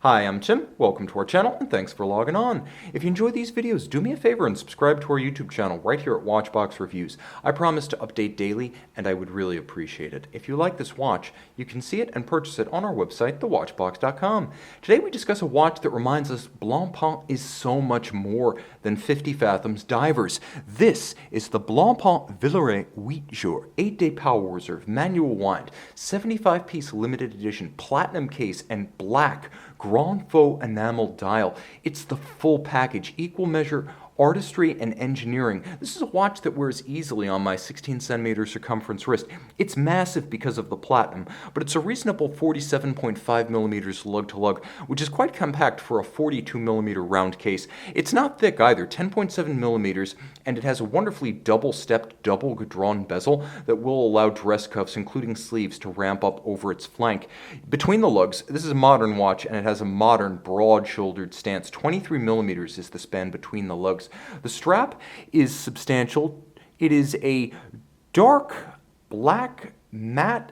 Hi, I'm Tim. Welcome to our channel, and thanks for logging on. If you enjoy these videos, do me a favor and subscribe to our YouTube channel right here at Watchbox Reviews. I promise to update daily, and I would really appreciate it. If you like this watch, you can see it and purchase it on our website, thewatchbox.com. Today we discuss a watch that reminds us Blancpain is so much more than 50 fathoms divers. This is the Blancpain Villeret 8 jours, 8-day power reserve, manual wind, 75-piece limited edition, platinum case, and black Grand Faux enamel dial. It's the full package, equal measure artistry and engineering. This is a watch that wears easily on my 16-centimeter circumference wrist. It's massive because of the platinum, but it's a reasonable 47.5 millimeters lug-to-lug, which is quite compact for a 42 millimeter round case. It's not thick either, 10.7 millimeters, and it has a wonderfully double-stepped, double-drawn bezel that will allow dress cuffs, including sleeves, to ramp up over its flank. Between the lugs, this is a modern watch, and it has a modern, broad-shouldered stance. 23 millimeters is the span between the lugs. The strap is substantial. It is a dark black matte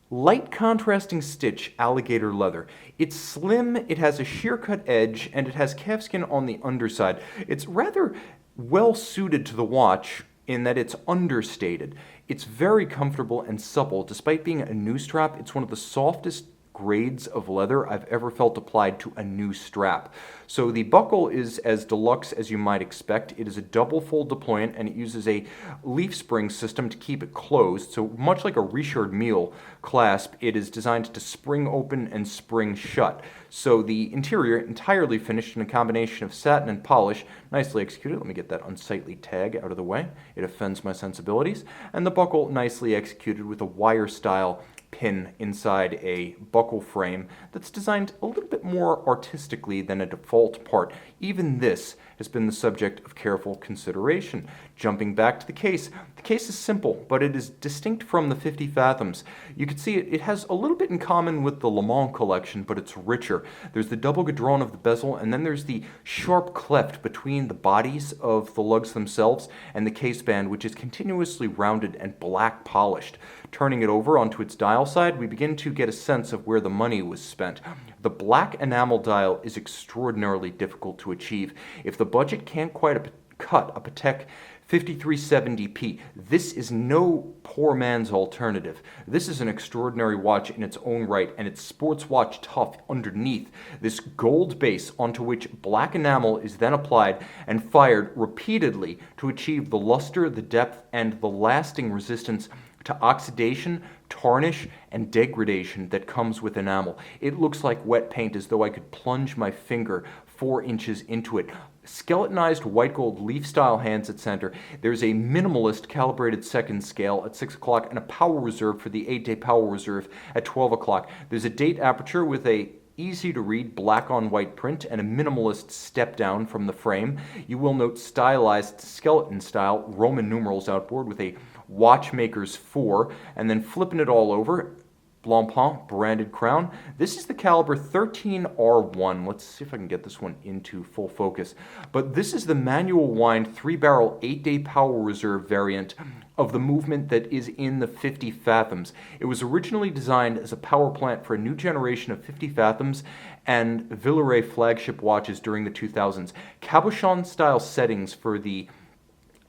light contrasting stitch alligator leather. It's slim, it has a sheer cut edge, and it has calfskin on the underside. It's rather well suited to the watch in that it's understated. It's very comfortable and supple. Despite being a new strap, it's one of the softest grades of leather I've ever felt applied to a new strap. So the buckle is as deluxe as you might expect. It is a double fold deployant, and it uses a leaf spring system to keep it closed. So much like a Richard Mille clasp, it is designed to spring open and spring shut. So the interior entirely finished in a combination of satin and polish, nicely executed. Let me get that unsightly tag out of the way. It offends my sensibilities. And the buckle nicely executed with a wire style pin inside a buckle frame that's designed a little bit more artistically than a default part. Even this has been the subject of careful consideration. Jumping back to the case is simple, but it is distinct from the 50 fathoms. You can see it has a little bit in common with the Le Mans collection, but it's richer. There's the double gadron of the bezel, and then there's the sharp cleft between the bodies of the lugs themselves and the case band, which is continuously rounded and black polished. Turning it over onto its dial side, we begin to get a sense of where the money was spent. The black enamel dial is extraordinarily difficult to achieve. If the budget can't quite cut a Patek 5370p, this is no poor man's alternative. This is an extraordinary watch in its own right, and it's sports watch tough underneath this gold base onto which black enamel is then applied and fired repeatedly to achieve the luster, the depth, and the lasting resistance to oxidation, tarnish, and degradation that comes with enamel. It looks like wet paint, as though I could plunge my finger 4 inches into it. Skeletonized white gold leaf style hands at center. There's a minimalist calibrated second scale at 6 o'clock and a power reserve for the 8-day power reserve at 12 o'clock. There's a date aperture with a easy to read black on white print and a minimalist step down from the frame. You will note stylized skeleton style Roman numerals outboard with a watchmaker's 4, and then flipping it all over, Blancpain branded crown. This is the caliber 13R1. Let's see if I can get this one into full focus. But this is the manual wind 3-barrel 8-day power reserve variant of the movement that is in the 50 fathoms. It was originally designed as a power plant for a new generation of 50 fathoms and Villeret flagship watches during the 2000s. Cabochon-style settings for the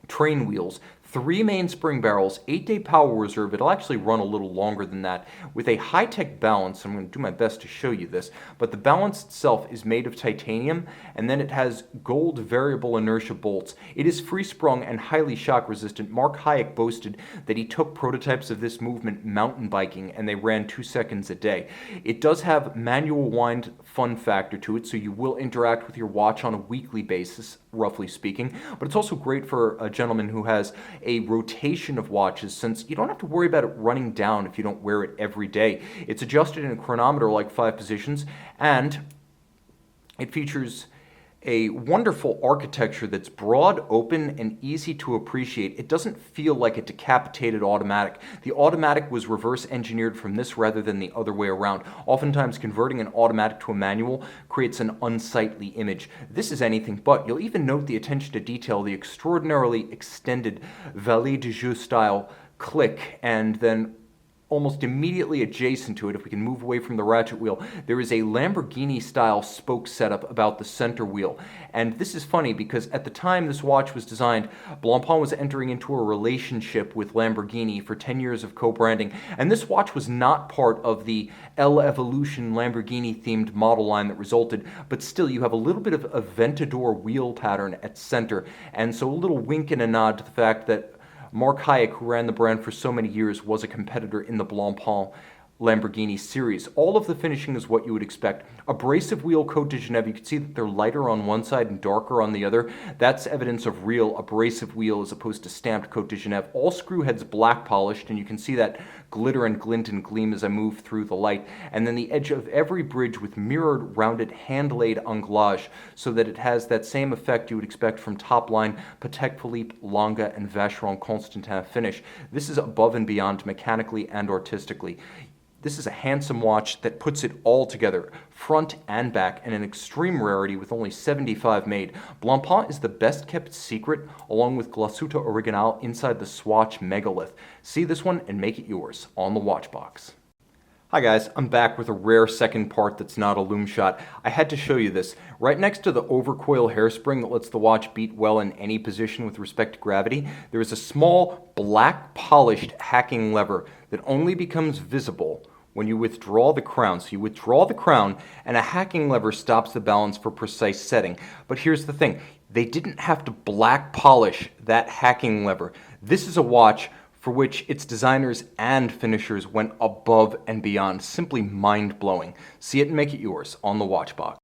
train wheels, 3 main spring barrels, 8-day power reserve. It'll actually run a little longer than that with a high-tech balance. I'm going to do my best to show you this, but the balance itself is made of titanium, and then it has gold variable inertia bolts. It is free-sprung and highly shock resistant. Mark Hayek boasted that he took prototypes of this movement mountain biking, and they ran 2 seconds a day. It does have manual wind fun factor to it, so you will interact with your watch on a weekly basis, roughly speaking, but it's also great for a gentleman who has a rotation of watches, since you don't have to worry about it running down if you don't wear it every day. It's adjusted in a chronometer like 5 positions, and it features a wonderful architecture that's broad, open, and easy to appreciate. It doesn't feel like a decapitated automatic. The automatic was reverse engineered from this rather than the other way around. Oftentimes, converting an automatic to a manual creates an unsightly image. This is anything but. You'll even note the attention to detail, the extraordinarily extended valet de jeu style click, and then almost immediately adjacent to it, if we can move away from the ratchet wheel, there is a Lamborghini-style spoke setup about the center wheel. And this is funny because at the time this watch was designed, Blancpain was entering into a relationship with Lamborghini for 10 years of co-branding, and this watch was not part of the L Evolution Lamborghini-themed model line that resulted, but still you have a little bit of a Ventador wheel pattern at center, and so a little wink and a nod to the fact that Mark Hayek, who ran the brand for so many years, was a competitor in the Blancpain Lamborghini series. All of the finishing is what you would expect. Abrasive wheel Côte de Genève, you can see that they're lighter on one side and darker on the other. That's evidence of real abrasive wheel as opposed to stamped Côte de Genève. All screw heads black polished, and you can see that glitter and glint and gleam as I move through the light. And then the edge of every bridge with mirrored, rounded, hand-laid anglage, so that it has that same effect you would expect from top-line Patek Philippe, Lange, and Vacheron Constantin finish. This is above and beyond mechanically and artistically. This is a handsome watch that puts it all together, front and back, and an extreme rarity with only 75 made. Blancpain is the best kept secret, along with Glasuta Original inside the Swatch Megalith. See this one and make it yours on the watch box. Hi guys, I'm back with a rare second part that's not a loom shot. I had to show you this. Right next to the overcoil hairspring that lets the watch beat well in any position with respect to gravity, there is a small black polished hacking lever that only becomes visible when you withdraw the crown. So you withdraw the crown and a hacking lever stops the balance for precise setting. But here's the thing, they didn't have to black polish that hacking lever. This is a watch for which its designers and finishers went above and beyond. Simply mind-blowing. See it and make it yours on the watch box.